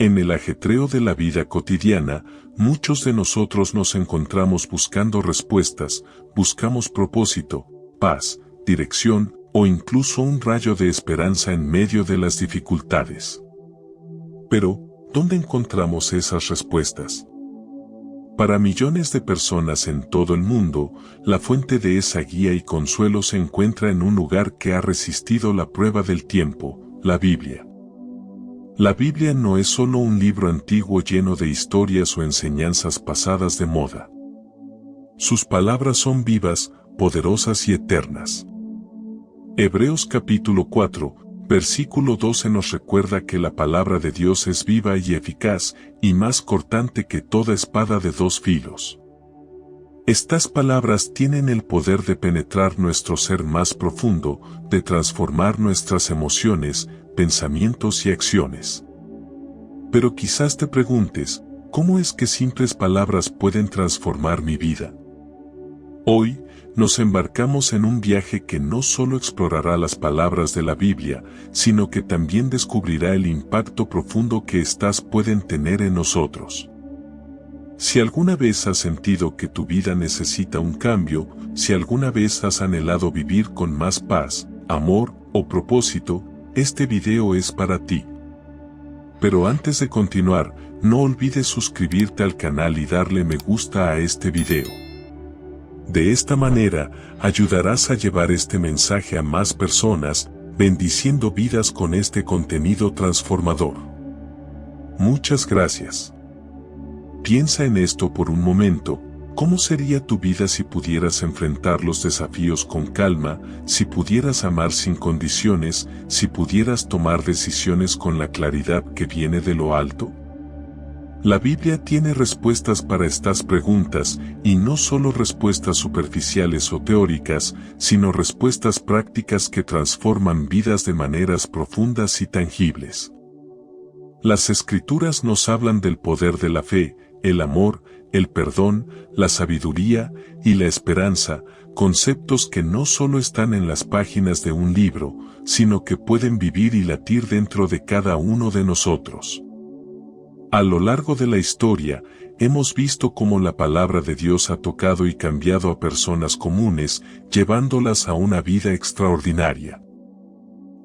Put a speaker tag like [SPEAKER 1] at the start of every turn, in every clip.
[SPEAKER 1] En el ajetreo de la vida cotidiana, muchos de nosotros nos encontramos buscando respuestas, buscamos propósito, paz, dirección o incluso un rayo de esperanza en medio de las dificultades. Pero, ¿dónde encontramos esas respuestas? Para millones de personas en todo el mundo, la fuente de esa guía y consuelo se encuentra en un lugar que ha resistido la prueba del tiempo, la Biblia. La Biblia no es solo un libro antiguo lleno de historias o enseñanzas pasadas de moda. Sus palabras son vivas, poderosas y eternas. Hebreos capítulo 4, versículo 12 nos recuerda que la palabra de Dios es viva y eficaz, y más cortante que toda espada de dos filos. Estas palabras tienen el poder de penetrar nuestro ser más profundo, de transformar nuestras emociones, pensamientos y acciones. Pero quizás te preguntes, ¿cómo es que simples palabras pueden transformar mi vida? Hoy, nos embarcamos en un viaje que no solo explorará las palabras de la Biblia, sino que también descubrirá el impacto profundo que éstas pueden tener en nosotros. Si alguna vez has sentido que tu vida necesita un cambio, si alguna vez has anhelado vivir con más paz, amor o propósito, este video es para ti. Pero antes de continuar, no olvides suscribirte al canal y darle me gusta a este video. De esta manera, ayudarás a llevar este mensaje a más personas, bendiciendo vidas con este contenido transformador. Muchas gracias. Piensa en esto por un momento. ¿Cómo sería tu vida si pudieras enfrentar los desafíos con calma, si pudieras amar sin condiciones, si pudieras tomar decisiones con la claridad que viene de lo alto? La Biblia tiene respuestas para estas preguntas, y no solo respuestas superficiales o teóricas, sino respuestas prácticas que transforman vidas de maneras profundas y tangibles. Las Escrituras nos hablan del poder de la fe, el amor, el perdón, la sabiduría y la esperanza, conceptos que no solo están en las páginas de un libro, sino que pueden vivir y latir dentro de cada uno de nosotros. A lo largo de la historia, hemos visto cómo la palabra de Dios ha tocado y cambiado a personas comunes, llevándolas a una vida extraordinaria.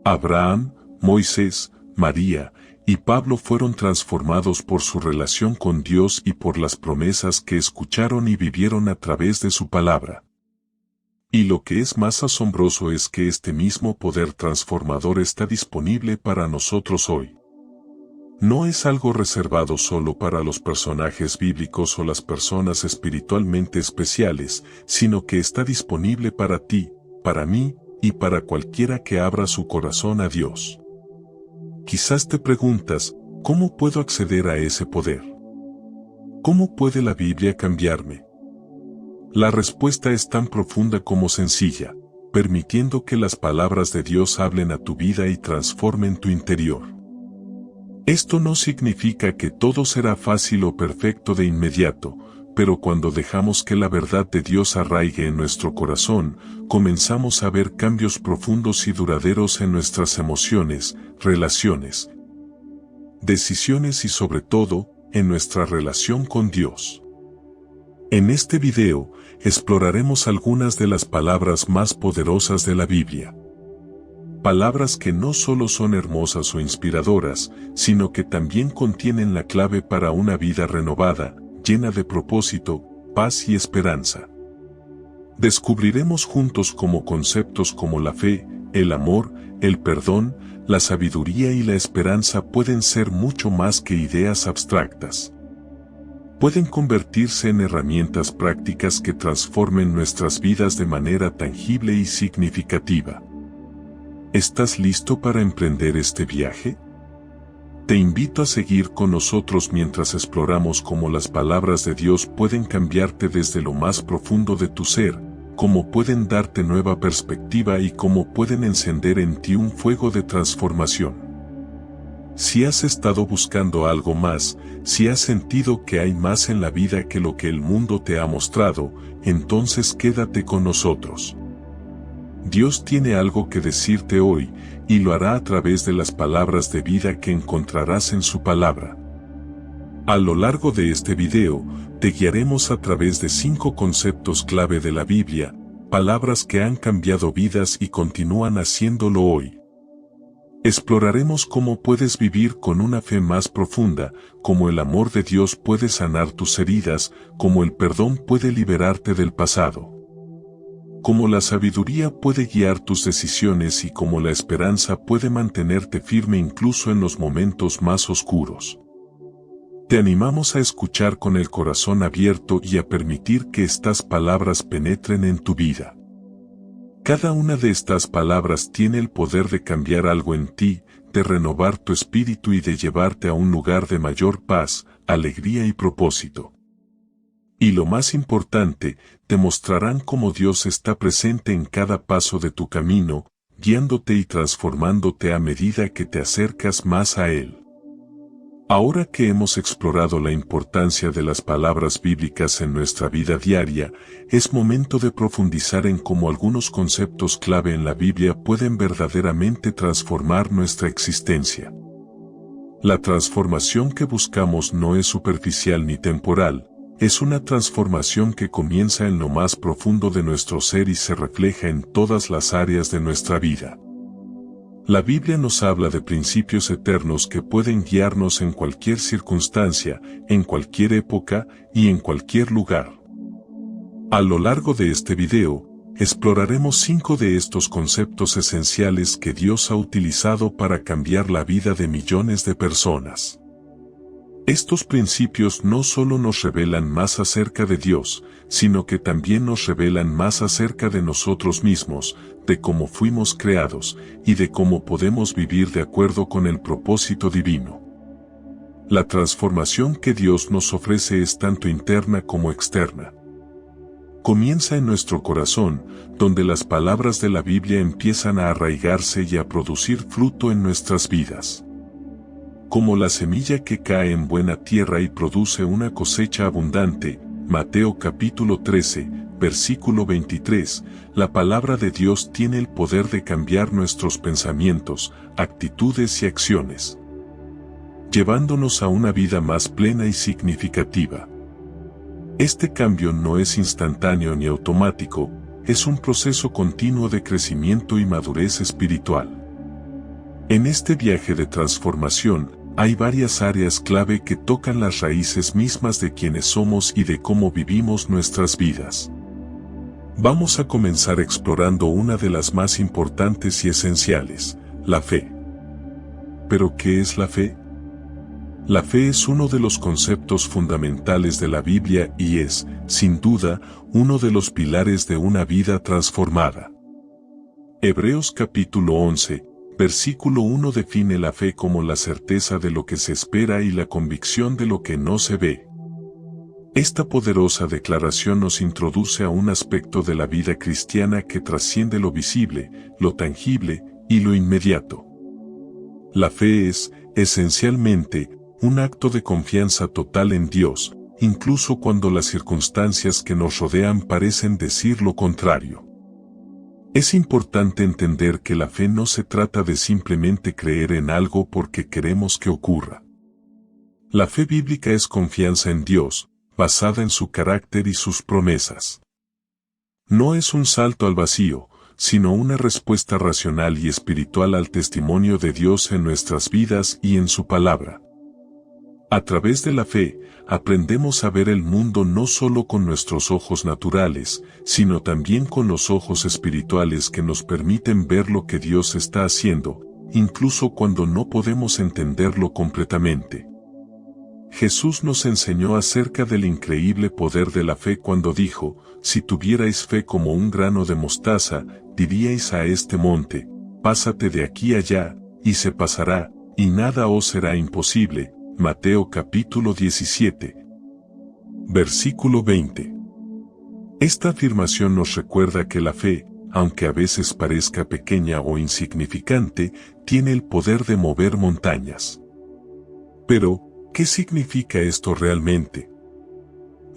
[SPEAKER 1] Abraham, Moisés, María y Pablo fueron transformados por su relación con Dios y por las promesas que escucharon y vivieron a través de su palabra. Y lo que es más asombroso es que este mismo poder transformador está disponible para nosotros hoy. No es algo reservado solo para los personajes bíblicos o las personas espiritualmente especiales, sino que está disponible para ti, para mí, y para cualquiera que abra su corazón a Dios. Quizás te preguntas, ¿cómo puedo acceder a ese poder? ¿Cómo puede la Biblia cambiarme? La respuesta es tan profunda como sencilla, permitiendo que las palabras de Dios hablen a tu vida y transformen tu interior. Esto no significa que todo será fácil o perfecto de inmediato, pero cuando dejamos que la verdad de Dios arraigue en nuestro corazón, comenzamos a ver cambios profundos y duraderos en nuestras emociones, relaciones, decisiones y sobre todo, en nuestra relación con Dios. En este video, exploraremos algunas de las palabras más poderosas de la Biblia. Palabras que no solo son hermosas o inspiradoras, sino que también contienen la clave para una vida renovada, llena de propósito, paz y esperanza. Descubriremos juntos cómo conceptos como la fe, el amor, el perdón, la sabiduría y la esperanza pueden ser mucho más que ideas abstractas. Pueden convertirse en herramientas prácticas que transformen nuestras vidas de manera tangible y significativa. ¿Estás listo para emprender este viaje? Te invito a seguir con nosotros mientras exploramos cómo las palabras de Dios pueden cambiarte desde lo más profundo de tu ser, cómo pueden darte nueva perspectiva y cómo pueden encender en ti un fuego de transformación. Si has estado buscando algo más, si has sentido que hay más en la vida que lo que el mundo te ha mostrado, entonces quédate con nosotros. Dios tiene algo que decirte hoy, y lo hará a través de las palabras de vida que encontrarás en su palabra. A lo largo de este video, te guiaremos a través de 5 conceptos clave de la Biblia, palabras que han cambiado vidas y continúan haciéndolo hoy. Exploraremos cómo puedes vivir con una fe más profunda, cómo el amor de Dios puede sanar tus heridas, cómo el perdón puede liberarte del pasado, cómo la sabiduría puede guiar tus decisiones y cómo la esperanza puede mantenerte firme incluso en los momentos más oscuros. Te animamos a escuchar con el corazón abierto y a permitir que estas palabras penetren en tu vida. Cada una de estas palabras tiene el poder de cambiar algo en ti, de renovar tu espíritu y de llevarte a un lugar de mayor paz, alegría y propósito. Y lo más importante, te mostrarán cómo Dios está presente en cada paso de tu camino, guiándote y transformándote a medida que te acercas más a Él. Ahora que hemos explorado la importancia de las palabras bíblicas en nuestra vida diaria, es momento de profundizar en cómo algunos conceptos clave en la Biblia pueden verdaderamente transformar nuestra existencia. La transformación que buscamos no es superficial ni temporal, es una transformación que comienza en lo más profundo de nuestro ser y se refleja en todas las áreas de nuestra vida. La Biblia nos habla de principios eternos que pueden guiarnos en cualquier circunstancia, en cualquier época y en cualquier lugar. A lo largo de este video, exploraremos 5 de estos conceptos esenciales que Dios ha utilizado para cambiar la vida de millones de personas. Estos principios no solo nos revelan más acerca de Dios, sino que también nos revelan más acerca de nosotros mismos, de cómo fuimos creados, y de cómo podemos vivir de acuerdo con el propósito divino. La transformación que Dios nos ofrece es tanto interna como externa. Comienza en nuestro corazón, donde las palabras de la Biblia empiezan a arraigarse y a producir fruto en nuestras vidas. Como la semilla que cae en buena tierra y produce una cosecha abundante, Mateo capítulo 13, versículo 23, la palabra de Dios tiene el poder de cambiar nuestros pensamientos, actitudes y acciones, llevándonos a una vida más plena y significativa. Este cambio no es instantáneo ni automático, es un proceso continuo de crecimiento y madurez espiritual. En este viaje de transformación, hay varias áreas clave que tocan las raíces mismas de quienes somos y de cómo vivimos nuestras vidas. Vamos a comenzar explorando una de las más importantes y esenciales, la fe. ¿Pero qué es la fe? La fe es uno de los conceptos fundamentales de la Biblia y es, sin duda, uno de los pilares de una vida transformada. Hebreos capítulo 11, versículo 1 define la fe como la certeza de lo que se espera y la convicción de lo que no se ve. Esta poderosa declaración nos introduce a un aspecto de la vida cristiana que trasciende lo visible, lo tangible y lo inmediato. La fe es, esencialmente, un acto de confianza total en Dios, incluso cuando las circunstancias que nos rodean parecen decir lo contrario. Es importante entender que la fe no se trata de simplemente creer en algo porque queremos que ocurra. La fe bíblica es confianza en Dios, basada en su carácter y sus promesas. No es un salto al vacío, sino una respuesta racional y espiritual al testimonio de Dios en nuestras vidas y en su palabra. A través de la fe, aprendemos a ver el mundo no solo con nuestros ojos naturales, sino también con los ojos espirituales que nos permiten ver lo que Dios está haciendo, incluso cuando no podemos entenderlo completamente. Jesús nos enseñó acerca del increíble poder de la fe cuando dijo, si tuvierais fe como un grano de mostaza, diríais a este monte, pásate de aquí allá, y se pasará, y nada os será imposible. Mateo capítulo 17, versículo 20. Esta afirmación nos recuerda que la fe, aunque a veces parezca pequeña o insignificante, tiene el poder de mover montañas. Pero, ¿qué significa esto realmente?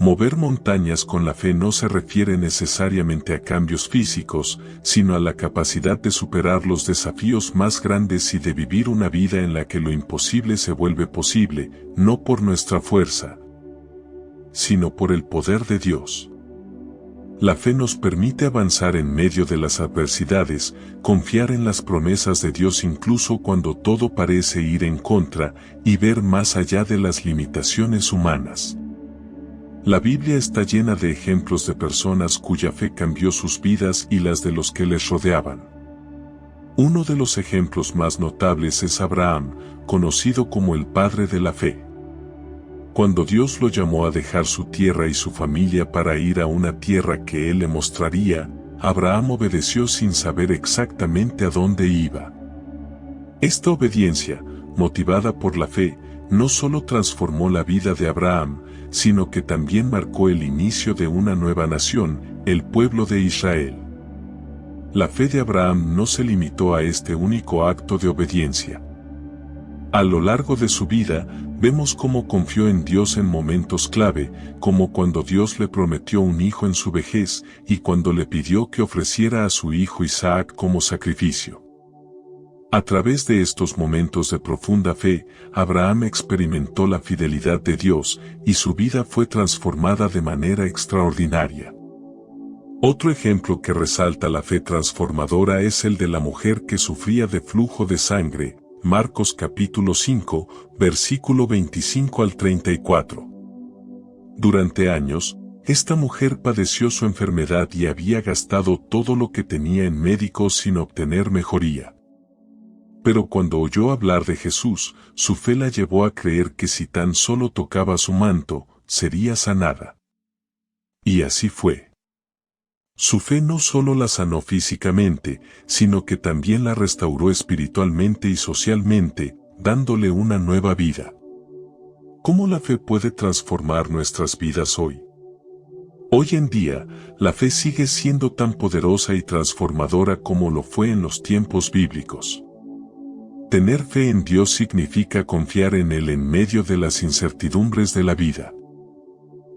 [SPEAKER 1] Mover montañas con la fe no se refiere necesariamente a cambios físicos, sino a la capacidad de superar los desafíos más grandes y de vivir una vida en la que lo imposible se vuelve posible, no por nuestra fuerza, sino por el poder de Dios. La fe nos permite avanzar en medio de las adversidades, confiar en las promesas de Dios incluso cuando todo parece ir en contra, y ver más allá de las limitaciones humanas. La Biblia está llena de ejemplos de personas cuya fe cambió sus vidas y las de los que les rodeaban. Uno de los ejemplos más notables es Abraham, conocido como el padre de la fe. Cuando Dios lo llamó a dejar su tierra y su familia para ir a una tierra que Él le mostraría, Abraham obedeció sin saber exactamente a dónde iba. Esta obediencia, motivada por la fe, no solo transformó la vida de Abraham, sino que también marcó el inicio de una nueva nación, el pueblo de Israel. La fe de Abraham no se limitó a este único acto de obediencia. A lo largo de su vida, vemos cómo confió en Dios en momentos clave, como cuando Dios le prometió un hijo en su vejez y cuando le pidió que ofreciera a su hijo Isaac como sacrificio. A través de estos momentos de profunda fe, Abraham experimentó la fidelidad de Dios y su vida fue transformada de manera extraordinaria. Otro ejemplo que resalta la fe transformadora es el de la mujer que sufría de flujo de sangre, Marcos capítulo 5, versículo 25 al 34. Durante años, esta mujer padeció su enfermedad y había gastado todo lo que tenía en médicos sin obtener mejoría. Pero cuando oyó hablar de Jesús, su fe la llevó a creer que si tan solo tocaba su manto, sería sanada. Y así fue. Su fe no solo la sanó físicamente, sino que también la restauró espiritualmente y socialmente, dándole una nueva vida. ¿Cómo la fe puede transformar nuestras vidas hoy? Hoy en día, la fe sigue siendo tan poderosa y transformadora como lo fue en los tiempos bíblicos. Tener fe en Dios significa confiar en Él en medio de las incertidumbres de la vida.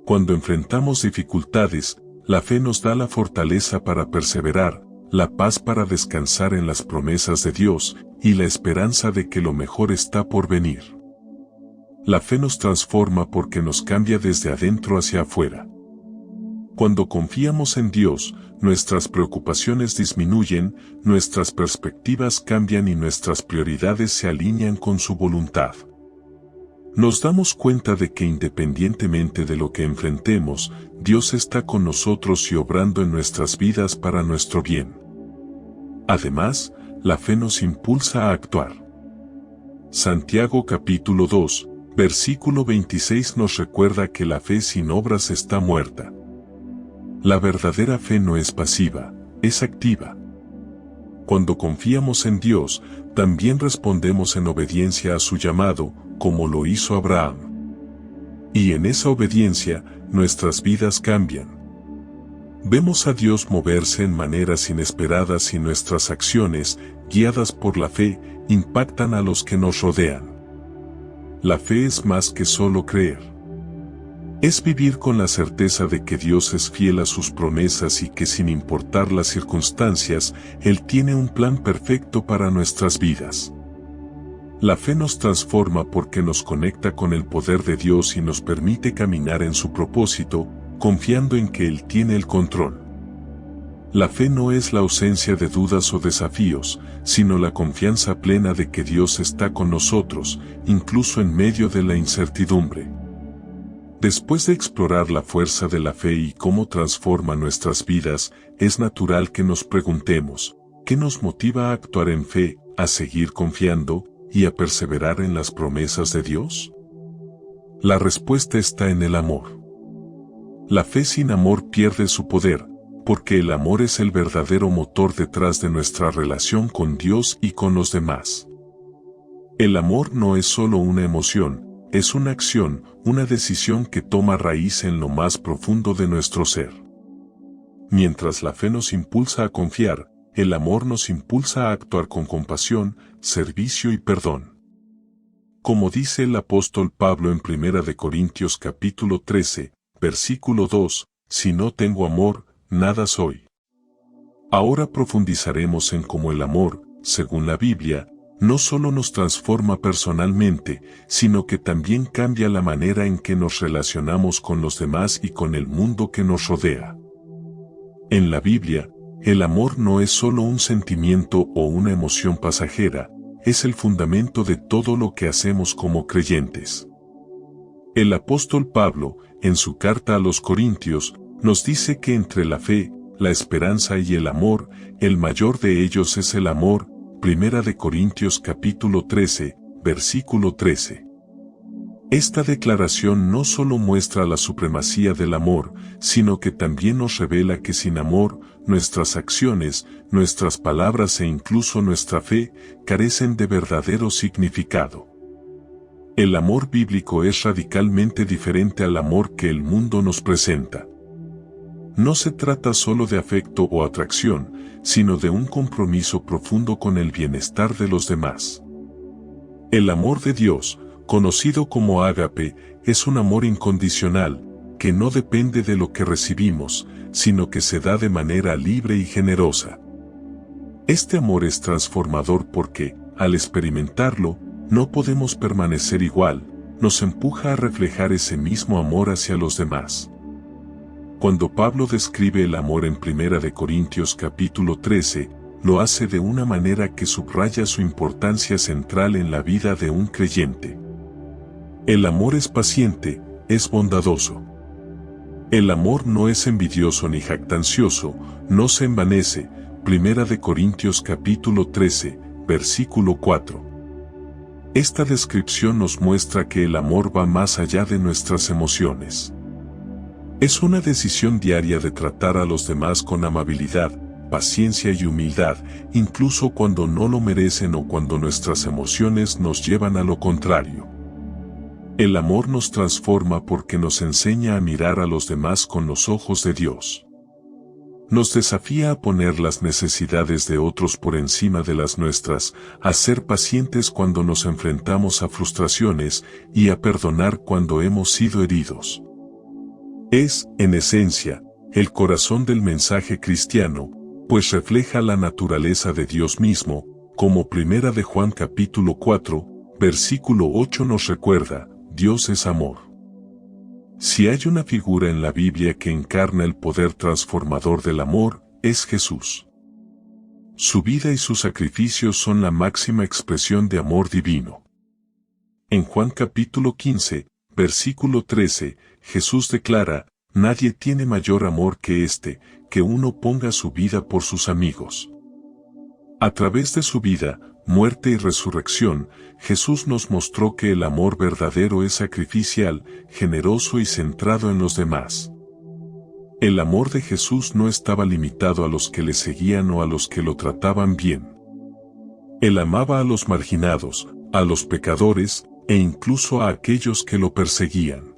[SPEAKER 1] Cuando enfrentamos dificultades, la fe nos da la fortaleza para perseverar, la paz para descansar en las promesas de Dios y la esperanza de que lo mejor está por venir. La fe nos transforma porque nos cambia desde adentro hacia afuera. Cuando confiamos en Dios, nuestras preocupaciones disminuyen, nuestras perspectivas cambian y nuestras prioridades se alinean con su voluntad. Nos damos cuenta de que independientemente de lo que enfrentemos, Dios está con nosotros y obrando en nuestras vidas para nuestro bien. Además, la fe nos impulsa a actuar. Santiago capítulo 2, versículo 26 nos recuerda que la fe sin obras está muerta. La verdadera fe no es pasiva, es activa. Cuando confiamos en Dios, también respondemos en obediencia a su llamado, como lo hizo Abraham. Y en esa obediencia, nuestras vidas cambian. Vemos a Dios moverse en maneras inesperadas y nuestras acciones, guiadas por la fe, impactan a los que nos rodean. La fe es más que solo creer. Es vivir con la certeza de que Dios es fiel a sus promesas y que sin importar las circunstancias, Él tiene un plan perfecto para nuestras vidas. La fe nos transforma porque nos conecta con el poder de Dios y nos permite caminar en su propósito, confiando en que Él tiene el control. La fe no es la ausencia de dudas o desafíos, sino la confianza plena de que Dios está con nosotros, incluso en medio de la incertidumbre. Después de explorar la fuerza de la fe y cómo transforma nuestras vidas, es natural que nos preguntemos, ¿qué nos motiva a actuar en fe, a seguir confiando y a perseverar en las promesas de Dios? La respuesta está en el amor. La fe sin amor pierde su poder, porque el amor es el verdadero motor detrás de nuestra relación con Dios y con los demás. El amor no es solo una emoción, es una acción, una decisión que toma raíz en lo más profundo de nuestro ser. Mientras la fe nos impulsa a confiar, el amor nos impulsa a actuar con compasión, servicio y perdón. Como dice el apóstol Pablo en 1 Corintios capítulo 13, versículo 2, si no tengo amor, nada soy. Ahora profundizaremos en cómo el amor, según la Biblia, no solo nos transforma personalmente, sino que también cambia la manera en que nos relacionamos con los demás y con el mundo que nos rodea. En la Biblia, el amor no es solo un sentimiento o una emoción pasajera, es el fundamento de todo lo que hacemos como creyentes. El apóstol Pablo, en su carta a los Corintios, nos dice que entre la fe, la esperanza y el amor, el mayor de ellos es el amor. Primera de Corintios capítulo 13, versículo 13. Esta declaración no solo muestra la supremacía del amor, sino que también nos revela que sin amor, nuestras acciones, nuestras palabras e incluso nuestra fe, carecen de verdadero significado. El amor bíblico es radicalmente diferente al amor que el mundo nos presenta. No se trata solo de afecto o atracción, sino de un compromiso profundo con el bienestar de los demás. El amor de Dios, conocido como ágape, es un amor incondicional, que no depende de lo que recibimos, sino que se da de manera libre y generosa. Este amor es transformador porque, al experimentarlo, no podemos permanecer igual, nos empuja a reflejar ese mismo amor hacia los demás. Cuando Pablo describe el amor en 1 de Corintios capítulo 13, lo hace de una manera que subraya su importancia central en la vida de un creyente. El amor es paciente, es bondadoso. El amor no es envidioso ni jactancioso, no se envanece. 1 de Corintios capítulo 13, versículo 4. Esta descripción nos muestra que el amor va más allá de nuestras emociones. Es una decisión diaria de tratar a los demás con amabilidad, paciencia y humildad, incluso cuando no lo merecen o cuando nuestras emociones nos llevan a lo contrario. El amor nos transforma porque nos enseña a mirar a los demás con los ojos de Dios. Nos desafía a poner las necesidades de otros por encima de las nuestras, a ser pacientes cuando nos enfrentamos a frustraciones y a perdonar cuando hemos sido heridos. Es, en esencia, el corazón del mensaje cristiano, pues refleja la naturaleza de Dios mismo, como 1 de Juan capítulo 4, versículo 8 nos recuerda, Dios es amor. Si hay una figura en la Biblia que encarna el poder transformador del amor, es Jesús. Su vida y sus sacrificios son la máxima expresión de amor divino. En Juan capítulo 15, versículo 13, Jesús declara, nadie tiene mayor amor que este, que uno ponga su vida por sus amigos. A través de su vida, muerte y resurrección, Jesús nos mostró que el amor verdadero es sacrificial, generoso y centrado en los demás. El amor de Jesús no estaba limitado a los que le seguían o a los que lo trataban bien. Él amaba a los marginados, a los pecadores, e incluso a aquellos que lo perseguían.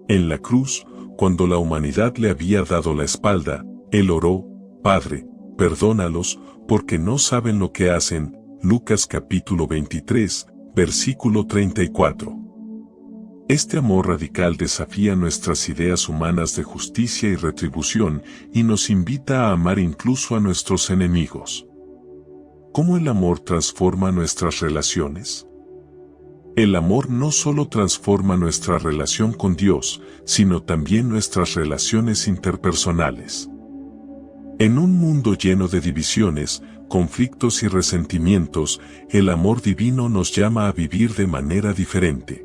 [SPEAKER 1] En la cruz, cuando la humanidad le había dado la espalda, él oró, Padre, perdónalos, porque no saben lo que hacen. Lucas capítulo 23, versículo 34. Este amor radical desafía nuestras ideas humanas de justicia y retribución y nos invita a amar incluso a nuestros enemigos. ¿Cómo el amor transforma nuestras relaciones? El amor no solo transforma nuestra relación con Dios, sino también nuestras relaciones interpersonales. En un mundo lleno de divisiones, conflictos y resentimientos, el amor divino nos llama a vivir de manera diferente.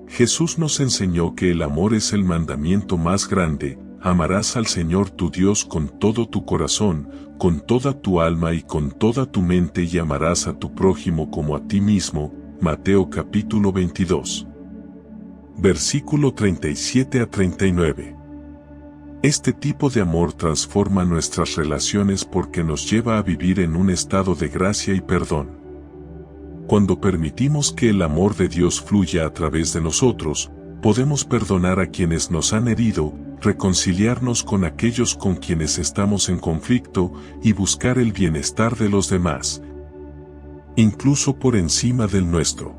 [SPEAKER 1] Jesús nos enseñó que el amor es el mandamiento más grande, amarás al Señor tu Dios con todo tu corazón, con toda tu alma y con toda tu mente y amarás a tu prójimo como a ti mismo. Mateo capítulo 22. Versículo 37 a 39. Este tipo de amor transforma nuestras relaciones porque nos lleva a vivir en un estado de gracia y perdón. Cuando permitimos que el amor de Dios fluya a través de nosotros, podemos perdonar a quienes nos han herido, reconciliarnos con aquellos con quienes estamos en conflicto y buscar el bienestar de los demás, incluso por encima del nuestro.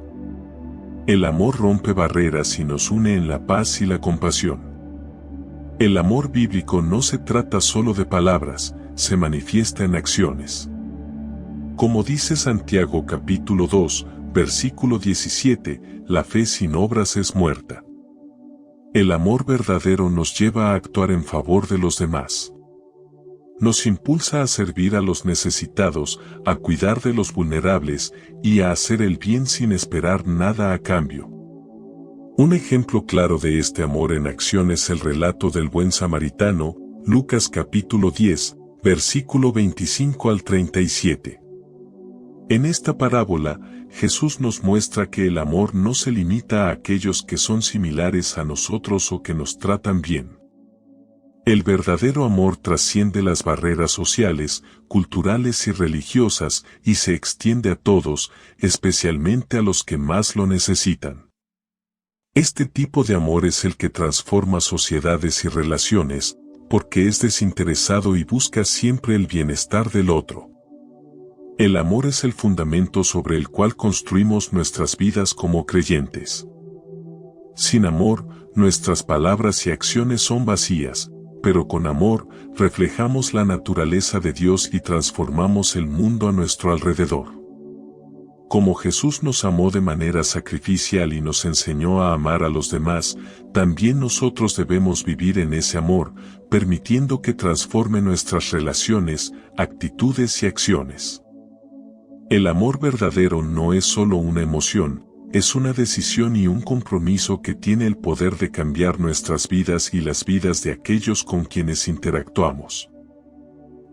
[SPEAKER 1] El amor rompe barreras y nos une en la paz y la compasión. El amor bíblico no se trata solo de palabras, se manifiesta en acciones. Como dice Santiago capítulo 2, versículo 17, la fe sin obras es muerta. El amor verdadero nos lleva a actuar en favor de los demás. Nos impulsa a servir a los necesitados, a cuidar de los vulnerables y a hacer el bien sin esperar nada a cambio. Un ejemplo claro de este amor en acción es el relato del buen samaritano, Lucas capítulo 10, versículo 25 al 37. En esta parábola, Jesús nos muestra que el amor no se limita a aquellos que son similares a nosotros o que nos tratan bien. El verdadero amor trasciende las barreras sociales, culturales y religiosas y se extiende a todos, especialmente a los que más lo necesitan. Este tipo de amor es el que transforma sociedades y relaciones, porque es desinteresado y busca siempre el bienestar del otro. El amor es el fundamento sobre el cual construimos nuestras vidas como creyentes. Sin amor, nuestras palabras y acciones son vacías, pero con amor, reflejamos la naturaleza de Dios y transformamos el mundo a nuestro alrededor. Como Jesús nos amó de manera sacrificial y nos enseñó a amar a los demás, también nosotros debemos vivir en ese amor, permitiendo que transforme nuestras relaciones, actitudes y acciones. El amor verdadero no es solo una emoción, es una decisión y un compromiso que tiene el poder de cambiar nuestras vidas y las vidas de aquellos con quienes interactuamos.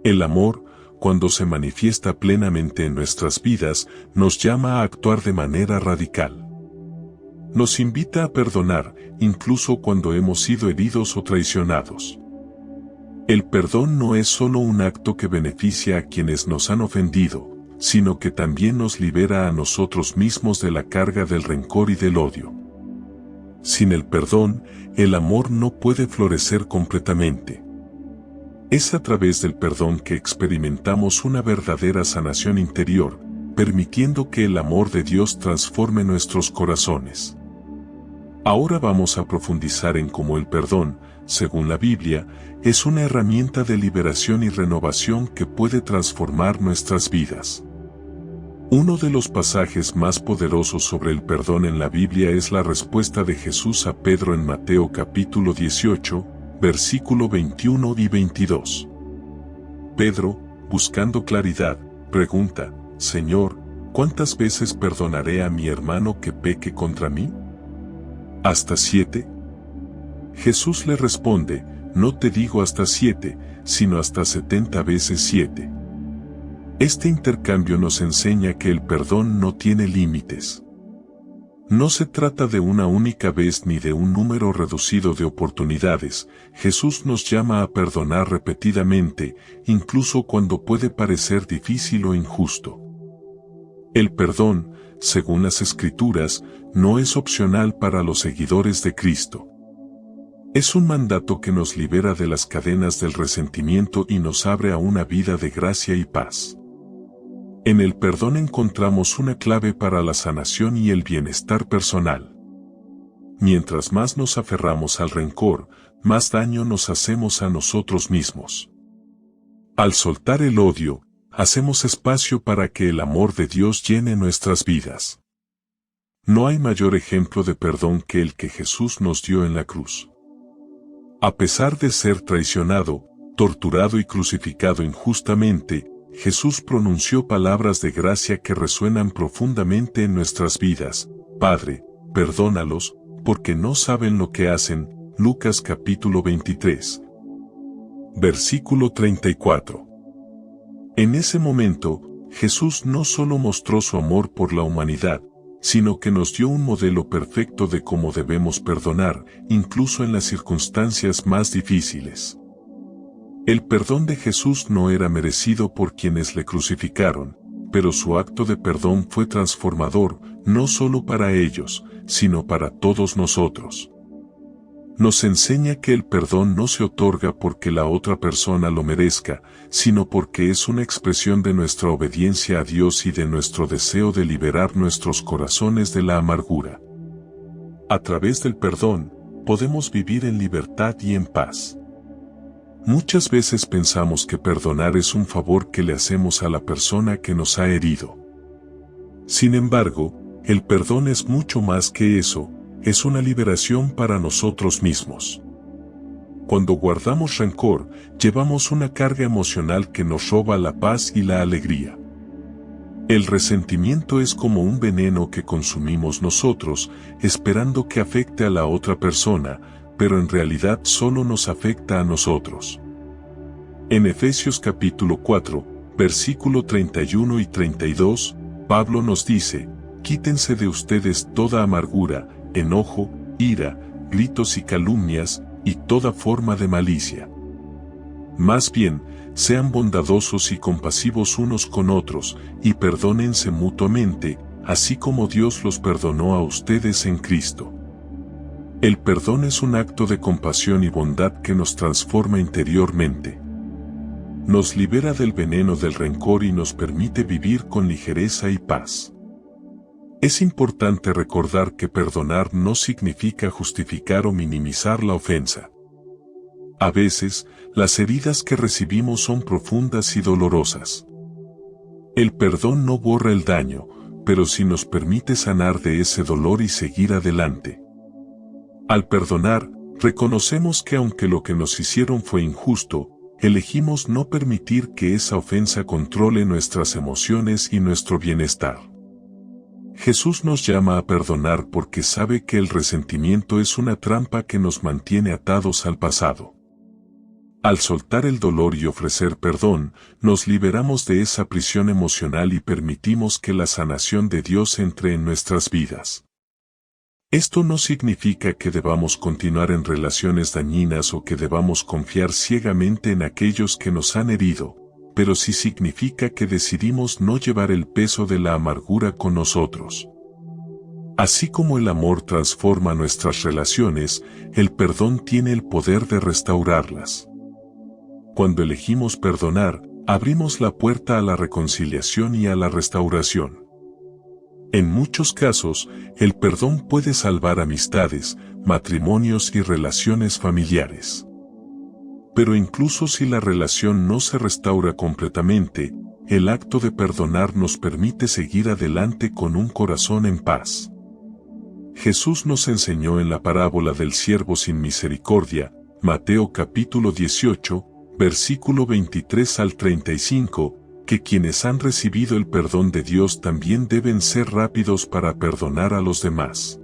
[SPEAKER 1] El amor, cuando se manifiesta plenamente en nuestras vidas, nos llama a actuar de manera radical. Nos invita a perdonar, incluso cuando hemos sido heridos o traicionados. El perdón no es solo un acto que beneficia a quienes nos han ofendido, sino que también nos libera a nosotros mismos de la carga del rencor y del odio. Sin el perdón, el amor no puede florecer completamente. Es a través del perdón que experimentamos una verdadera sanación interior, permitiendo que el amor de Dios transforme nuestros corazones. Ahora vamos a profundizar en cómo el perdón, según la Biblia, es una herramienta de liberación y renovación que puede transformar nuestras vidas. Uno de los pasajes más poderosos sobre el perdón en la Biblia es la respuesta de Jesús a Pedro en Mateo capítulo 18, versículo 21 y 22. Pedro, buscando claridad, pregunta, Señor, ¿cuántas veces perdonaré a mi hermano que peque contra mí? ¿Hasta 7? Jesús le responde, no te digo hasta 7, sino hasta 70 veces 7. Este intercambio nos enseña que el perdón no tiene límites. No se trata de una única vez ni de un número reducido de oportunidades. Jesús nos llama a perdonar repetidamente, incluso cuando puede parecer difícil o injusto. El perdón, según las Escrituras, no es opcional para los seguidores de Cristo. Es un mandato que nos libera de las cadenas del resentimiento y nos abre a una vida de gracia y paz. En el perdón encontramos una clave para la sanación y el bienestar personal. Mientras más nos aferramos al rencor, más daño nos hacemos a nosotros mismos. Al soltar el odio, hacemos espacio para que el amor de Dios llene nuestras vidas. No hay mayor ejemplo de perdón que el que Jesús nos dio en la cruz. A pesar de ser traicionado, torturado y crucificado injustamente, Jesús pronunció palabras de gracia que resuenan profundamente en nuestras vidas. Padre, perdónalos, porque no saben lo que hacen. Lucas capítulo 23. Versículo 34. En ese momento, Jesús no solo mostró su amor por la humanidad, sino que nos dio un modelo perfecto de cómo debemos perdonar, incluso en las circunstancias más difíciles. El perdón de Jesús no era merecido por quienes le crucificaron, pero su acto de perdón fue transformador, no solo para ellos, sino para todos nosotros. Nos enseña que el perdón no se otorga porque la otra persona lo merezca, sino porque es una expresión de nuestra obediencia a Dios y de nuestro deseo de liberar nuestros corazones de la amargura. A través del perdón, podemos vivir en libertad y en paz. Muchas veces pensamos que perdonar es un favor que le hacemos a la persona que nos ha herido. Sin embargo, el perdón es mucho más que eso, es una liberación para nosotros mismos. Cuando guardamos rencor, llevamos una carga emocional que nos roba la paz y la alegría. El resentimiento es como un veneno que consumimos nosotros, esperando que afecte a la otra persona, pero en realidad solo nos afecta a nosotros. En Efesios capítulo 4, versículo 31 y 32, Pablo nos dice: quítense de ustedes toda amargura, enojo, ira, gritos y calumnias, y toda forma de malicia. Más bien, sean bondadosos y compasivos unos con otros, y perdónense mutuamente, así como Dios los perdonó a ustedes en Cristo. El perdón es un acto de compasión y bondad que nos transforma interiormente. Nos libera del veneno del rencor y nos permite vivir con ligereza y paz. Es importante recordar que perdonar no significa justificar o minimizar la ofensa. A veces, las heridas que recibimos son profundas y dolorosas. El perdón no borra el daño, pero sí nos permite sanar de ese dolor y seguir adelante. Al perdonar, reconocemos que aunque lo que nos hicieron fue injusto, elegimos no permitir que esa ofensa controle nuestras emociones y nuestro bienestar. Jesús nos llama a perdonar porque sabe que el resentimiento es una trampa que nos mantiene atados al pasado. Al soltar el dolor y ofrecer perdón, nos liberamos de esa prisión emocional y permitimos que la sanación de Dios entre en nuestras vidas. Esto no significa que debamos continuar en relaciones dañinas o que debamos confiar ciegamente en aquellos que nos han herido, pero sí significa que decidimos no llevar el peso de la amargura con nosotros. Así como el amor transforma nuestras relaciones, el perdón tiene el poder de restaurarlas. Cuando elegimos perdonar, abrimos la puerta a la reconciliación y a la restauración. En muchos casos, el perdón puede salvar amistades, matrimonios y relaciones familiares. Pero incluso si la relación no se restaura completamente, el acto de perdonar nos permite seguir adelante con un corazón en paz. Jesús nos enseñó en la parábola del siervo sin misericordia, Mateo capítulo 18, versículo 23 al 35, que quienes han recibido el perdón de Dios también deben ser rápidos para perdonar a los demás.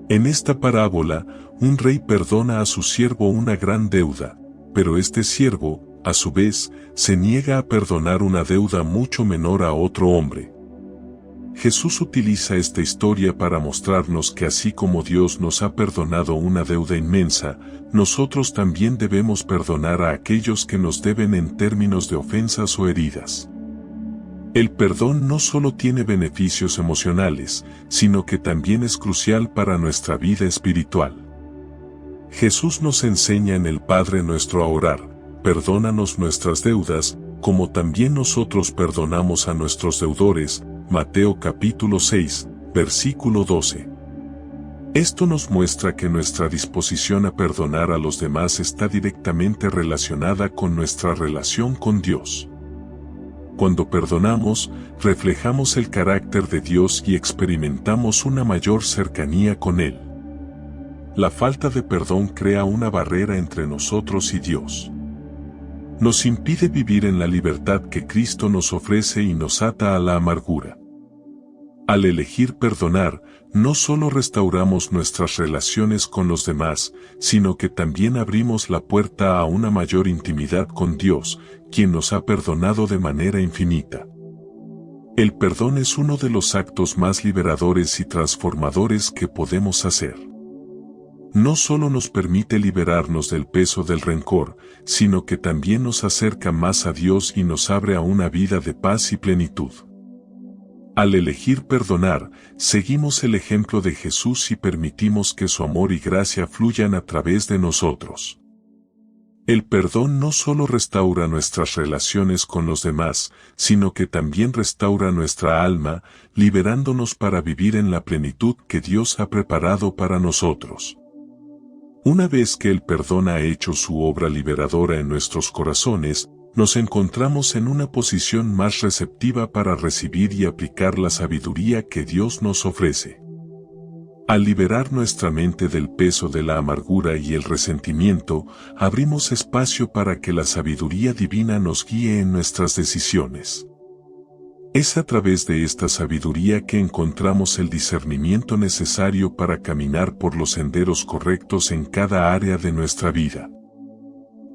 [SPEAKER 1] En esta parábola, un rey perdona a su siervo una gran deuda, pero este siervo, a su vez, se niega a perdonar una deuda mucho menor a otro hombre. Jesús utiliza esta historia para mostrarnos que así como Dios nos ha perdonado una deuda inmensa, nosotros también debemos perdonar a aquellos que nos deben en términos de ofensas o heridas. El perdón no solo tiene beneficios emocionales, sino que también es crucial para nuestra vida espiritual. Jesús nos enseña en el Padre Nuestro a orar: perdónanos nuestras deudas, como también nosotros perdonamos a nuestros deudores. Mateo capítulo 6, versículo 12. Esto nos muestra que nuestra disposición a perdonar a los demás está directamente relacionada con nuestra relación con Dios. Cuando perdonamos, reflejamos el carácter de Dios y experimentamos una mayor cercanía con Él. La falta de perdón crea una barrera entre nosotros y Dios. Nos impide vivir en la libertad que Cristo nos ofrece y nos ata a la amargura. Al elegir perdonar, no solo restauramos nuestras relaciones con los demás, sino que también abrimos la puerta a una mayor intimidad con Dios, quien nos ha perdonado de manera infinita. El perdón es uno de los actos más liberadores y transformadores que podemos hacer. No solo nos permite liberarnos del peso del rencor, sino que también nos acerca más a Dios y nos abre a una vida de paz y plenitud. Al elegir perdonar, seguimos el ejemplo de Jesús y permitimos que su amor y gracia fluyan a través de nosotros. El perdón no solo restaura nuestras relaciones con los demás, sino que también restaura nuestra alma, liberándonos para vivir en la plenitud que Dios ha preparado para nosotros. Una vez que el perdón ha hecho su obra liberadora en nuestros corazones, nos encontramos en una posición más receptiva para recibir y aplicar la sabiduría que Dios nos ofrece. Al liberar nuestra mente del peso de la amargura y el resentimiento, abrimos espacio para que la sabiduría divina nos guíe en nuestras decisiones. Es a través de esta sabiduría que encontramos el discernimiento necesario para caminar por los senderos correctos en cada área de nuestra vida.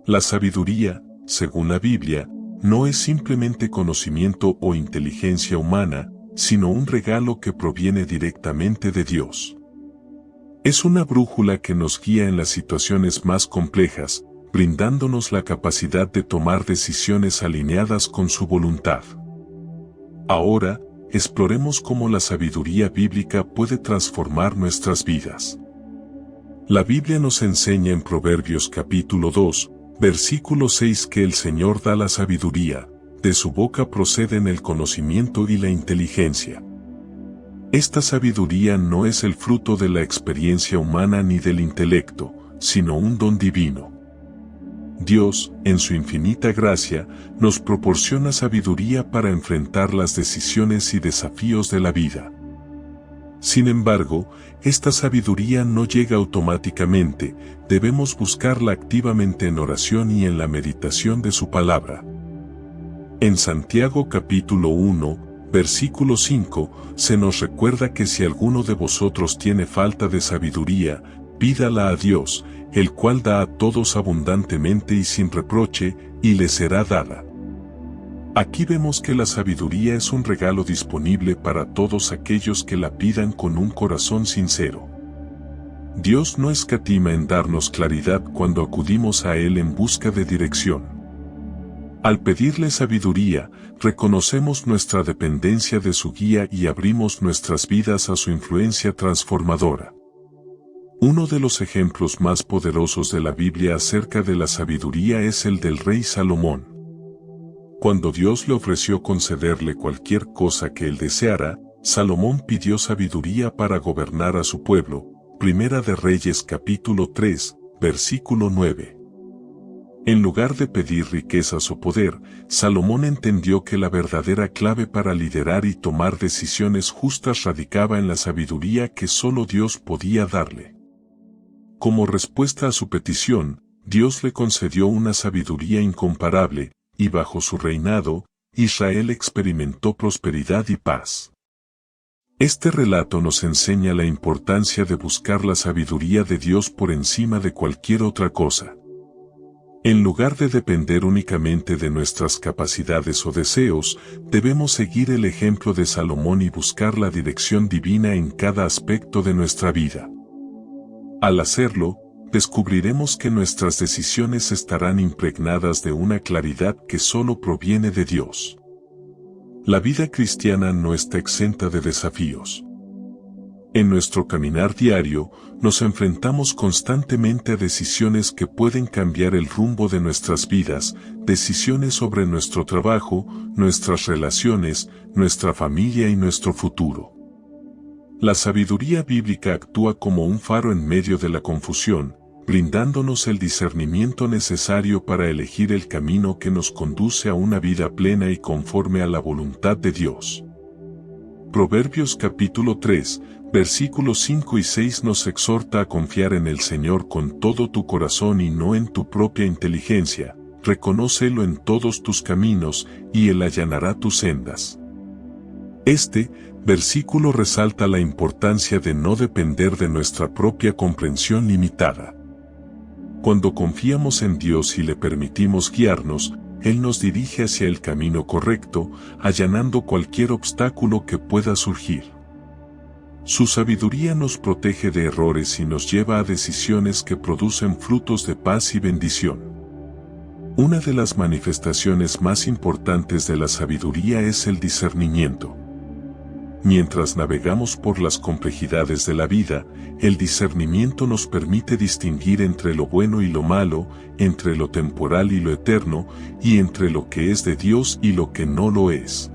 [SPEAKER 1] La sabiduría, según la Biblia, no es simplemente conocimiento o inteligencia humana, sino un regalo que proviene directamente de Dios. Es una brújula que nos guía en las situaciones más complejas, brindándonos la capacidad de tomar decisiones alineadas con su voluntad. Ahora, exploremos cómo la sabiduría bíblica puede transformar nuestras vidas. La Biblia nos enseña en Proverbios capítulo 2, versículo 6 que el Señor da la sabiduría, de su boca proceden el conocimiento y la inteligencia. Esta sabiduría no es el fruto de la experiencia humana ni del intelecto, sino un don divino. Dios, en su infinita gracia, nos proporciona sabiduría para enfrentar las decisiones y desafíos de la vida. Sin embargo, esta sabiduría no llega automáticamente, debemos buscarla activamente en oración y en la meditación de su palabra. En Santiago capítulo 1, versículo 5, se nos recuerda que si alguno de vosotros tiene falta de sabiduría, pídala a Dios, el cual da a todos abundantemente y sin reproche, y le será dada. Aquí vemos que la sabiduría es un regalo disponible para todos aquellos que la pidan con un corazón sincero. Dios no escatima en darnos claridad cuando acudimos a Él en busca de dirección. Al pedirle sabiduría, reconocemos nuestra dependencia de su guía y abrimos nuestras vidas a su influencia transformadora. Uno de los ejemplos más poderosos de la Biblia acerca de la sabiduría es el del rey Salomón. Cuando Dios le ofreció concederle cualquier cosa que él deseara, Salomón pidió sabiduría para gobernar a su pueblo. Primera de Reyes capítulo 3, versículo 9. En lugar de pedir riquezas o poder, Salomón entendió que la verdadera clave para liderar y tomar decisiones justas radicaba en la sabiduría que solo Dios podía darle. Como respuesta a su petición, Dios le concedió una sabiduría incomparable, y bajo su reinado, Israel experimentó prosperidad y paz. Este relato nos enseña la importancia de buscar la sabiduría de Dios por encima de cualquier otra cosa. En lugar de depender únicamente de nuestras capacidades o deseos, debemos seguir el ejemplo de Salomón y buscar la dirección divina en cada aspecto de nuestra vida. Al hacerlo, descubriremos que nuestras decisiones estarán impregnadas de una claridad que solo proviene de Dios. La vida cristiana no está exenta de desafíos. En nuestro caminar diario, nos enfrentamos constantemente a decisiones que pueden cambiar el rumbo de nuestras vidas, decisiones sobre nuestro trabajo, nuestras relaciones, nuestra familia y nuestro futuro. La sabiduría bíblica actúa como un faro en medio de la confusión, brindándonos el discernimiento necesario para elegir el camino que nos conduce a una vida plena y conforme a la voluntad de Dios. Proverbios capítulo 3, versículos 5 y 6 nos exhorta a confiar en el Señor con todo tu corazón y no en tu propia inteligencia, reconócelo en todos tus caminos, y Él allanará tus sendas. Este versículo resalta la importancia de no depender de nuestra propia comprensión limitada. Cuando confiamos en Dios y le permitimos guiarnos, Él nos dirige hacia el camino correcto, allanando cualquier obstáculo que pueda surgir. Su sabiduría nos protege de errores y nos lleva a decisiones que producen frutos de paz y bendición. Una de las manifestaciones más importantes de la sabiduría es el discernimiento. Mientras navegamos por las complejidades de la vida, el discernimiento nos permite distinguir entre lo bueno y lo malo, entre lo temporal y lo eterno, y entre lo que es de Dios y lo que no lo es.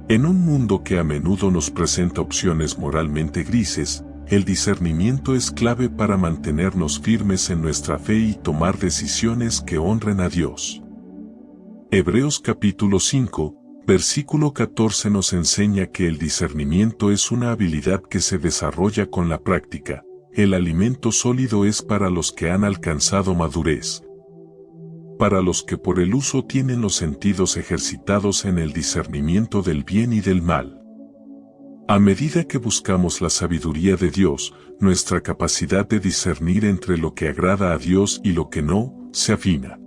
[SPEAKER 1] En un mundo que a menudo nos presenta opciones moralmente grises, el discernimiento es clave para mantenernos firmes en nuestra fe y tomar decisiones que honren a Dios. Hebreos capítulo 5, versículo 14 nos enseña que el discernimiento es una habilidad que se desarrolla con la práctica. El alimento sólido es para los que han alcanzado madurez, para los que por el uso tienen los sentidos ejercitados en el discernimiento del bien y del mal. A medida que buscamos la sabiduría de Dios, nuestra capacidad de discernir entre lo que agrada a Dios y lo que no, se afina.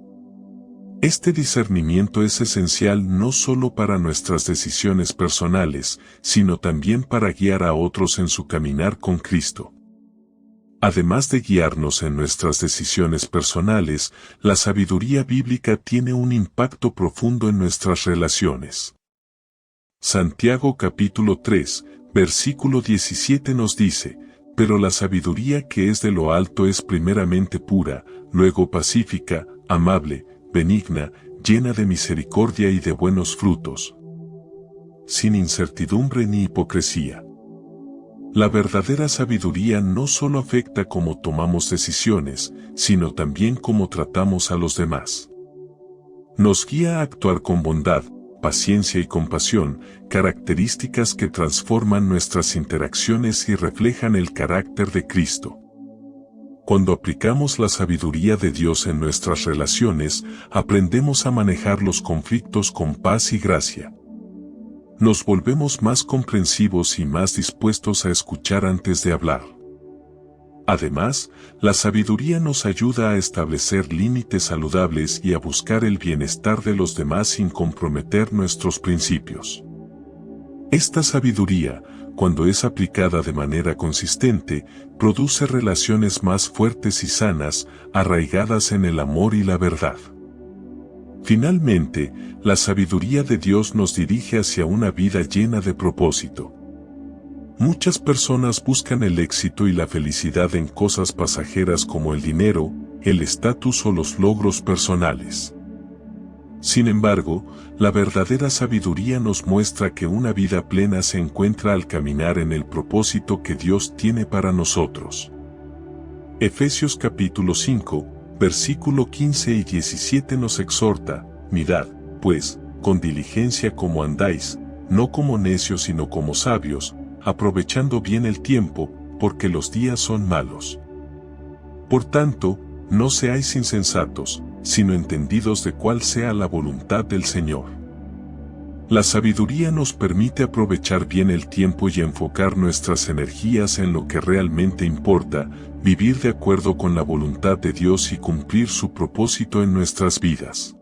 [SPEAKER 1] Este discernimiento es esencial no solo para nuestras decisiones personales, sino también para guiar a otros en su caminar con Cristo. Además de guiarnos en nuestras decisiones personales, la sabiduría bíblica tiene un impacto profundo en nuestras relaciones. Santiago capítulo 3, versículo 17 nos dice, pero la sabiduría que es de lo alto es primeramente pura, luego pacífica, amable, benigna, llena de misericordia y de buenos frutos, sin incertidumbre ni hipocresía. La verdadera sabiduría no solo afecta cómo tomamos decisiones, sino también cómo tratamos a los demás. Nos guía a actuar con bondad, paciencia y compasión, características que transforman nuestras interacciones y reflejan el carácter de Cristo. Cuando aplicamos la sabiduría de Dios en nuestras relaciones, aprendemos a manejar los conflictos con paz y gracia. Nos volvemos más comprensivos y más dispuestos a escuchar antes de hablar. Además, la sabiduría nos ayuda a establecer límites saludables y a buscar el bienestar de los demás sin comprometer nuestros principios. Esta sabiduría, cuando es aplicada de manera consistente, produce relaciones más fuertes y sanas, arraigadas en el amor y la verdad. Finalmente, la sabiduría de Dios nos dirige hacia una vida llena de propósito. Muchas personas buscan el éxito y la felicidad en cosas pasajeras como el dinero, el estatus o los logros personales. Sin embargo, la verdadera sabiduría nos muestra que una vida plena se encuentra al caminar en el propósito que Dios tiene para nosotros. Efesios capítulo 5, versículo 15 y 17 nos exhorta, mirad, pues, con diligencia como andáis, no como necios sino como sabios, aprovechando bien el tiempo, porque los días son malos. Por tanto, no seáis insensatos, sino entendidos de cuál sea la voluntad del Señor. La sabiduría nos permite aprovechar bien el tiempo y enfocar nuestras energías en lo que realmente importa, vivir de acuerdo con la voluntad de Dios y cumplir su propósito en nuestras vidas.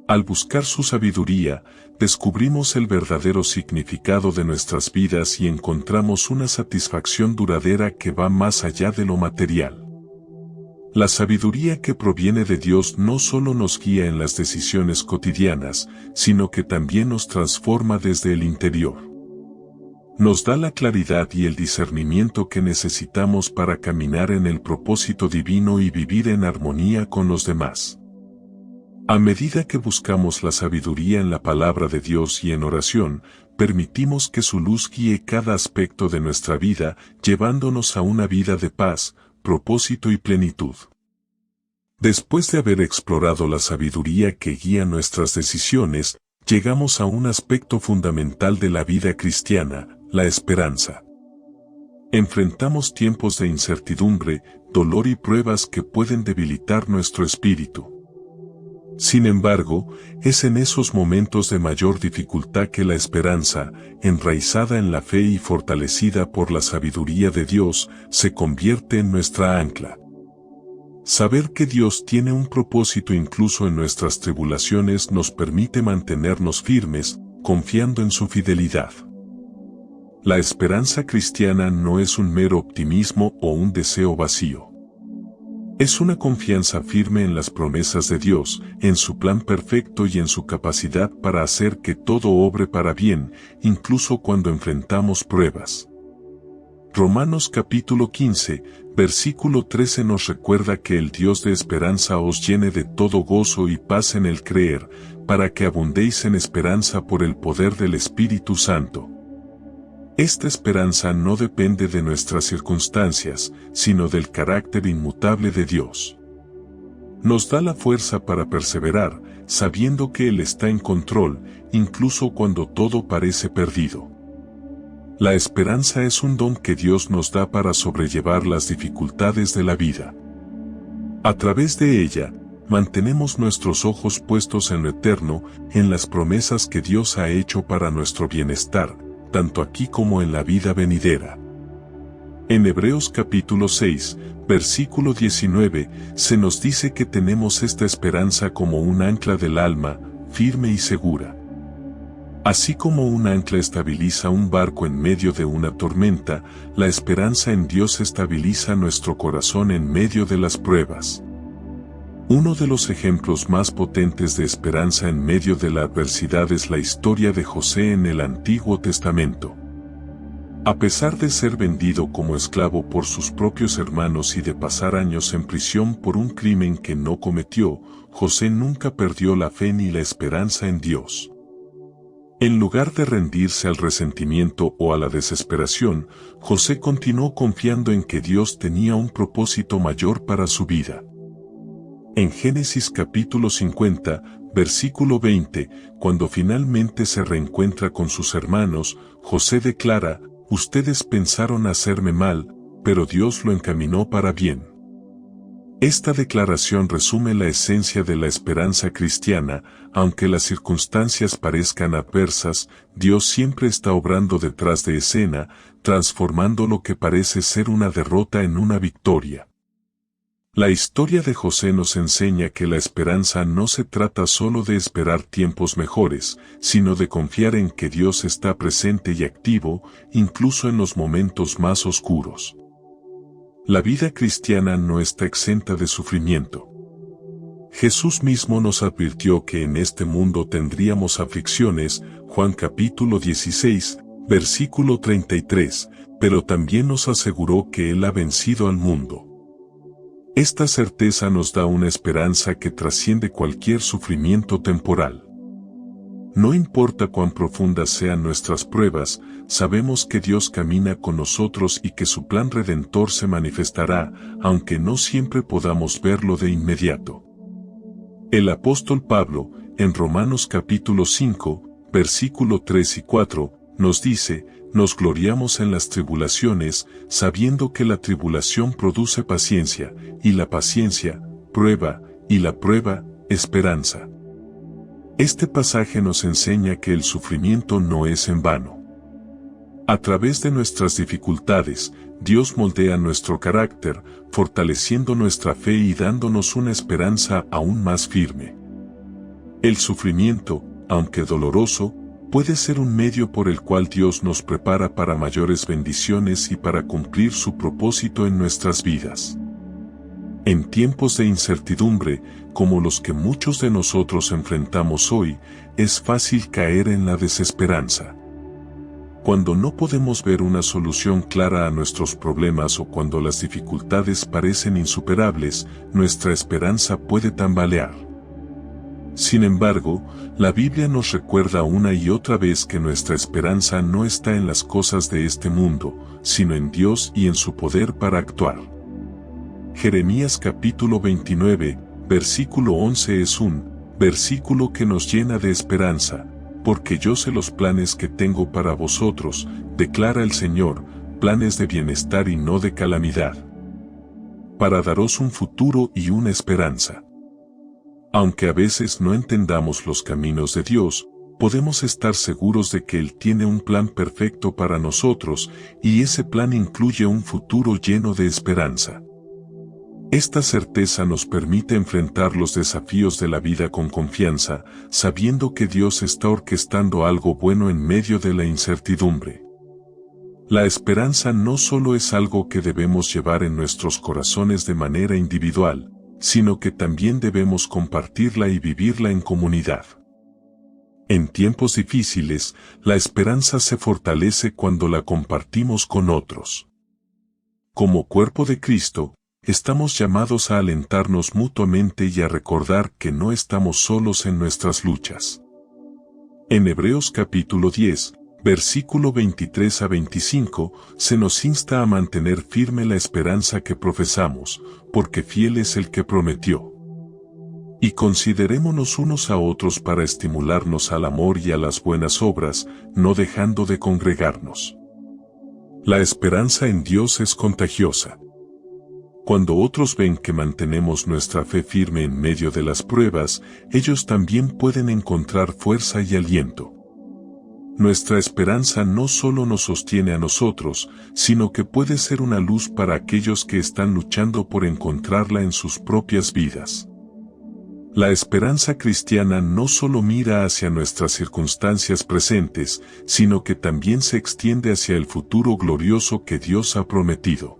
[SPEAKER 1] Al buscar su sabiduría, descubrimos el verdadero significado de nuestras vidas y encontramos una satisfacción duradera que va más allá de lo material. La sabiduría que proviene de Dios no solo nos guía en las decisiones cotidianas, sino que también nos transforma desde el interior. Nos da la claridad y el discernimiento que necesitamos para caminar en el propósito divino y vivir en armonía con los demás. A medida que buscamos la sabiduría en la palabra de Dios y en oración, permitimos que su luz guíe cada aspecto de nuestra vida, llevándonos a una vida de paz, propósito y plenitud. Después de haber explorado la sabiduría que guía nuestras decisiones, llegamos a un aspecto fundamental de la vida cristiana, la esperanza. Enfrentamos tiempos de incertidumbre, dolor y pruebas que pueden debilitar nuestro espíritu. Sin embargo, es en esos momentos de mayor dificultad que la esperanza, enraizada en la fe y fortalecida por la sabiduría de Dios, se convierte en nuestra ancla. Saber que Dios tiene un propósito incluso en nuestras tribulaciones nos permite mantenernos firmes, confiando en su fidelidad. La esperanza cristiana no es un mero optimismo o un deseo vacío. Es una confianza firme en las promesas de Dios, en su plan perfecto y en su capacidad para hacer que todo obre para bien, incluso cuando enfrentamos pruebas. Romanos capítulo 15, versículo 13 nos recuerda que el Dios de esperanza os llene de todo gozo y paz en el creer, para que abundéis en esperanza por el poder del Espíritu Santo. Esta esperanza no depende de nuestras circunstancias, sino del carácter inmutable de Dios. Nos da la fuerza para perseverar, sabiendo que Él está en control, incluso cuando todo parece perdido. La esperanza es un don que Dios nos da para sobrellevar las dificultades de la vida. A través de ella, mantenemos nuestros ojos puestos en lo eterno, en las promesas que Dios ha hecho para nuestro bienestar, tanto aquí como en la vida venidera. En Hebreos capítulo 6, versículo 19, se nos dice que tenemos esta esperanza como un ancla del alma, firme y segura. Así como un ancla estabiliza un barco en medio de una tormenta, la esperanza en Dios estabiliza nuestro corazón en medio de las pruebas. Uno de los ejemplos más potentes de esperanza en medio de la adversidad es la historia de José en el Antiguo Testamento. A pesar de ser vendido como esclavo por sus propios hermanos y de pasar años en prisión por un crimen que no cometió, José nunca perdió la fe ni la esperanza en Dios. En lugar de rendirse al resentimiento o a la desesperación, José continuó confiando en que Dios tenía un propósito mayor para su vida. En Génesis capítulo 50, versículo 20, cuando finalmente se reencuentra con sus hermanos, José declara: «Ustedes pensaron hacerme mal, pero Dios lo encaminó para bien». Esta declaración resume la esencia de la esperanza cristiana. Aunque las circunstancias parezcan adversas, Dios siempre está obrando detrás de escena, transformando lo que parece ser una derrota en una victoria. La historia de José nos enseña que la esperanza no se trata solo de esperar tiempos mejores, sino de confiar en que Dios está presente y activo, incluso en los momentos más oscuros. La vida cristiana no está exenta de sufrimiento. Jesús mismo nos advirtió que en este mundo tendríamos aflicciones, Juan capítulo 16, versículo 33, pero también nos aseguró que Él ha vencido al mundo. Esta certeza nos da una esperanza que trasciende cualquier sufrimiento temporal. No importa cuán profundas sean nuestras pruebas, sabemos que Dios camina con nosotros y que su plan redentor se manifestará, aunque no siempre podamos verlo de inmediato. El apóstol Pablo, en Romanos capítulo 5, versículo 3 y 4, nos dice: «Nos gloriamos en las tribulaciones, sabiendo que la tribulación produce paciencia, y la paciencia, prueba, y la prueba, esperanza». Este pasaje nos enseña que el sufrimiento no es en vano. A través de nuestras dificultades, Dios moldea nuestro carácter, fortaleciendo nuestra fe y dándonos una esperanza aún más firme. El sufrimiento, aunque doloroso, puede ser un medio por el cual Dios nos prepara para mayores bendiciones y para cumplir su propósito en nuestras vidas. En tiempos de incertidumbre, como los que muchos de nosotros enfrentamos hoy, es fácil caer en la desesperanza. Cuando no podemos ver una solución clara a nuestros problemas o cuando las dificultades parecen insuperables, nuestra esperanza puede tambalear. Sin embargo, la Biblia nos recuerda una y otra vez que nuestra esperanza no está en las cosas de este mundo, sino en Dios y en su poder para actuar. Jeremías capítulo 29, versículo 11 es un versículo que nos llena de esperanza, porque yo sé los planes que tengo para vosotros, declara el Señor, planes de bienestar y no de calamidad, para daros un futuro y una esperanza. Aunque a veces no entendamos los caminos de Dios, podemos estar seguros de que Él tiene un plan perfecto para nosotros, y ese plan incluye un futuro lleno de esperanza. Esta certeza nos permite enfrentar los desafíos de la vida con confianza, sabiendo que Dios está orquestando algo bueno en medio de la incertidumbre. La esperanza no solo es algo que debemos llevar en nuestros corazones de manera individual, sino que también debemos compartirla y vivirla en comunidad. En tiempos difíciles, la esperanza se fortalece cuando la compartimos con otros. Como cuerpo de Cristo, estamos llamados a alentarnos mutuamente y a recordar que no estamos solos en nuestras luchas. En Hebreos capítulo 10, versículo 23 a 25, se nos insta a mantener firme la esperanza que profesamos, porque fiel es el que prometió. Y considerémonos unos a otros para estimularnos al amor y a las buenas obras, no dejando de congregarnos. La esperanza en Dios es contagiosa. Cuando otros ven que mantenemos nuestra fe firme en medio de las pruebas, ellos también pueden encontrar fuerza y aliento. Nuestra esperanza no solo nos sostiene a nosotros, sino que puede ser una luz para aquellos que están luchando por encontrarla en sus propias vidas. La esperanza cristiana no solo mira hacia nuestras circunstancias presentes, sino que también se extiende hacia el futuro glorioso que Dios ha prometido.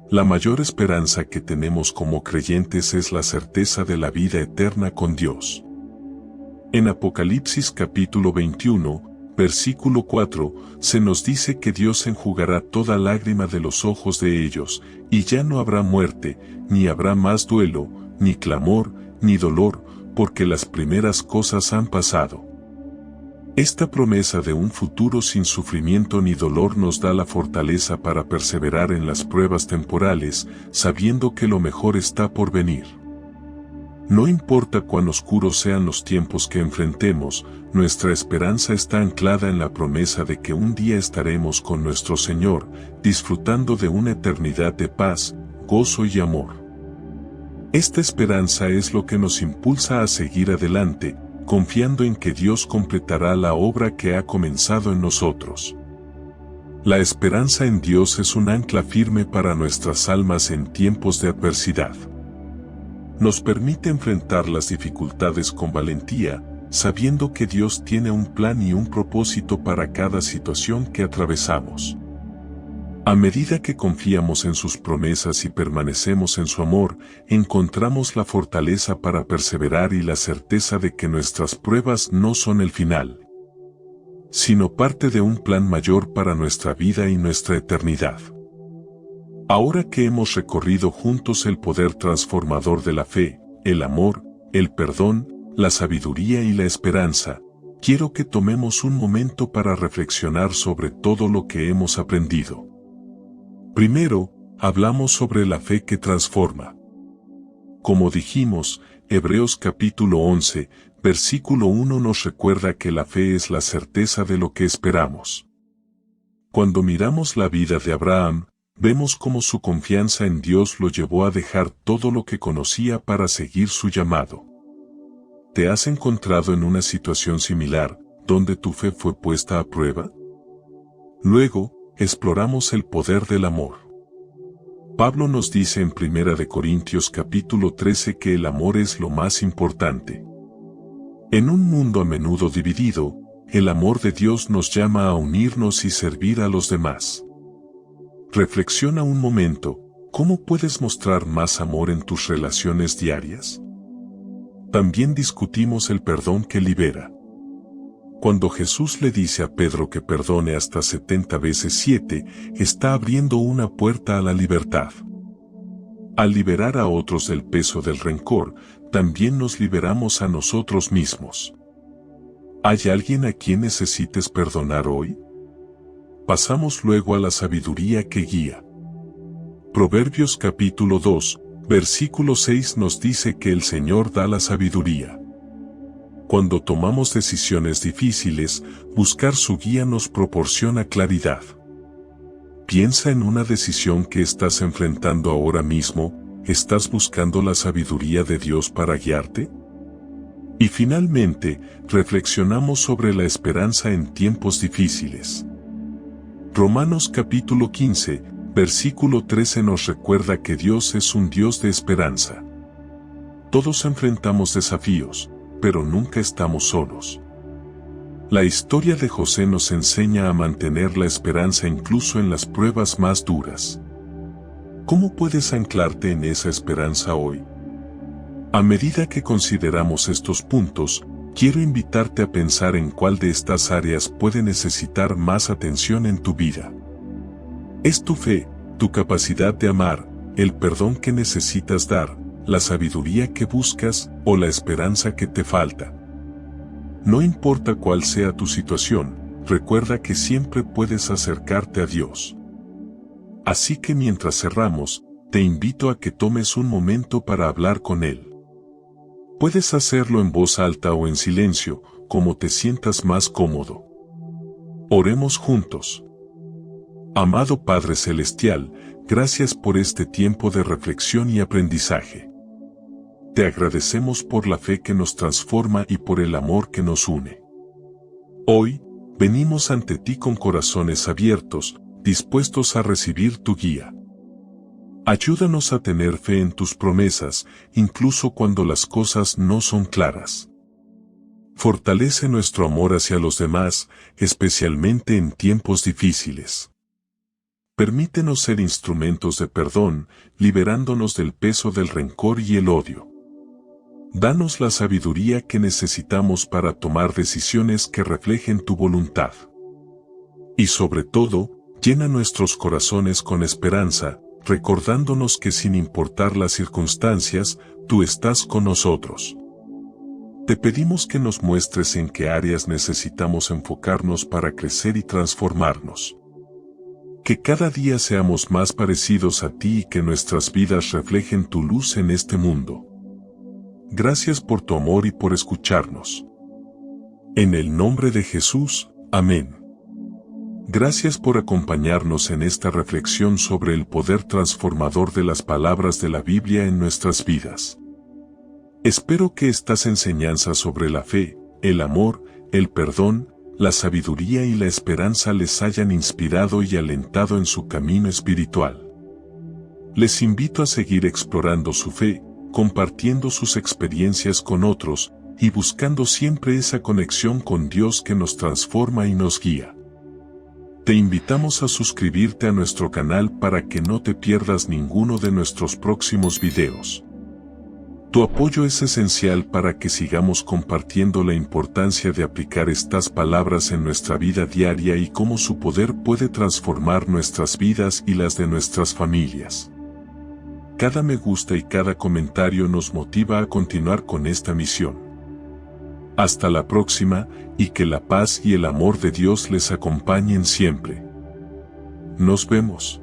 [SPEAKER 1] La mayor esperanza que tenemos como creyentes es la certeza de la vida eterna con Dios. En Apocalipsis capítulo 21, versículo 4, se nos dice que Dios enjugará toda lágrima de los ojos de ellos, y ya no habrá muerte, ni habrá más duelo, ni clamor, ni dolor, porque las primeras cosas han pasado. Esta promesa de un futuro sin sufrimiento ni dolor nos da la fortaleza para perseverar en las pruebas temporales, sabiendo que lo mejor está por venir. No importa cuán oscuros sean los tiempos que enfrentemos, nuestra esperanza está anclada en la promesa de que un día estaremos con nuestro Señor, disfrutando de una eternidad de paz, gozo y amor. Esta esperanza es lo que nos impulsa a seguir adelante, confiando en que Dios completará la obra que ha comenzado en nosotros. La esperanza en Dios es un ancla firme para nuestras almas en tiempos de adversidad. Nos permite enfrentar las dificultades con valentía, sabiendo que Dios tiene un plan y un propósito para cada situación que atravesamos. A medida que confiamos en sus promesas y permanecemos en su amor, encontramos la fortaleza para perseverar y la certeza de que nuestras pruebas no son el final, sino parte de un plan mayor para nuestra vida y nuestra eternidad. Ahora que hemos recorrido juntos el poder transformador de la fe, el amor, el perdón, la sabiduría y la esperanza, quiero que tomemos un momento para reflexionar sobre todo lo que hemos aprendido. Primero, hablamos sobre la fe que transforma. Como dijimos, Hebreos capítulo 11, versículo 1 nos recuerda que la fe es la certeza de lo que esperamos. Cuando miramos la vida de Abraham, vemos cómo su confianza en Dios lo llevó a dejar todo lo que conocía para seguir su llamado. ¿Te has encontrado en una situación similar, donde tu fe fue puesta a prueba? Luego, exploramos el poder del amor. Pablo nos dice en 1 Corintios capítulo 13 que el amor es lo más importante. En un mundo a menudo dividido, el amor de Dios nos llama a unirnos y servir a los demás. Reflexiona un momento, ¿cómo puedes mostrar más amor en tus relaciones diarias? También discutimos el perdón que libera. Cuando Jesús le dice a Pedro que perdone hasta 70 veces 7, está abriendo una puerta a la libertad. Al liberar a otros del peso del rencor, también nos liberamos a nosotros mismos. ¿Hay alguien a quien necesites perdonar hoy? Pasamos luego a la sabiduría que guía. Proverbios capítulo 2, versículo 6 nos dice que el Señor da la sabiduría. Cuando tomamos decisiones difíciles, buscar su guía nos proporciona claridad. Piensa en una decisión que estás enfrentando ahora mismo, ¿estás buscando la sabiduría de Dios para guiarte? Y finalmente, reflexionamos sobre la esperanza en tiempos difíciles. Romanos capítulo 15, versículo 13 nos recuerda que Dios es un Dios de esperanza. Todos enfrentamos desafíos, pero nunca estamos solos. La historia de José nos enseña a mantener la esperanza incluso en las pruebas más duras. ¿Cómo puedes anclarte en esa esperanza hoy? A medida que consideramos estos puntos, quiero invitarte a pensar en cuál de estas áreas puede necesitar más atención en tu vida. ¿Es tu fe, tu capacidad de amar, el perdón que necesitas dar, la sabiduría que buscas o la esperanza que te falta? No importa cuál sea tu situación, recuerda que siempre puedes acercarte a Dios. Así que mientras cerramos, te invito a que tomes un momento para hablar con Él. Puedes hacerlo en voz alta o en silencio, como te sientas más cómodo. Oremos juntos. Amado Padre Celestial, gracias por este tiempo de reflexión y aprendizaje. Te agradecemos por la fe que nos transforma y por el amor que nos une. Hoy, venimos ante ti con corazones abiertos, dispuestos a recibir tu guía. Ayúdanos a tener fe en tus promesas, incluso cuando las cosas no son claras. Fortalece nuestro amor hacia los demás, especialmente en tiempos difíciles. Permítenos ser instrumentos de perdón, liberándonos del peso del rencor y el odio. Danos la sabiduría que necesitamos para tomar decisiones que reflejen tu voluntad. Y sobre todo, llena nuestros corazones con esperanza, recordándonos que sin importar las circunstancias, tú estás con nosotros. Te pedimos que nos muestres en qué áreas necesitamos enfocarnos para crecer y transformarnos. Que cada día seamos más parecidos a ti y que nuestras vidas reflejen tu luz en este mundo. Gracias por tu amor y por escucharnos. En el nombre de Jesús, amén. Gracias por acompañarnos en esta reflexión sobre el poder transformador de las palabras de la Biblia en nuestras vidas. Espero que estas enseñanzas sobre la fe, el amor, el perdón, la sabiduría y la esperanza les hayan inspirado y alentado en su camino espiritual. Les invito a seguir explorando su fe, compartiendo sus experiencias con otros, y buscando siempre esa conexión con Dios que nos transforma y nos guía. Te invitamos a suscribirte a nuestro canal para que no te pierdas ninguno de nuestros próximos videos. Tu apoyo es esencial para que sigamos compartiendo la importancia de aplicar estas palabras en nuestra vida diaria y cómo su poder puede transformar nuestras vidas y las de nuestras familias. Cada me gusta y cada comentario nos motiva a continuar con esta misión. Hasta la próxima, y que la paz y el amor de Dios les acompañen siempre. Nos vemos.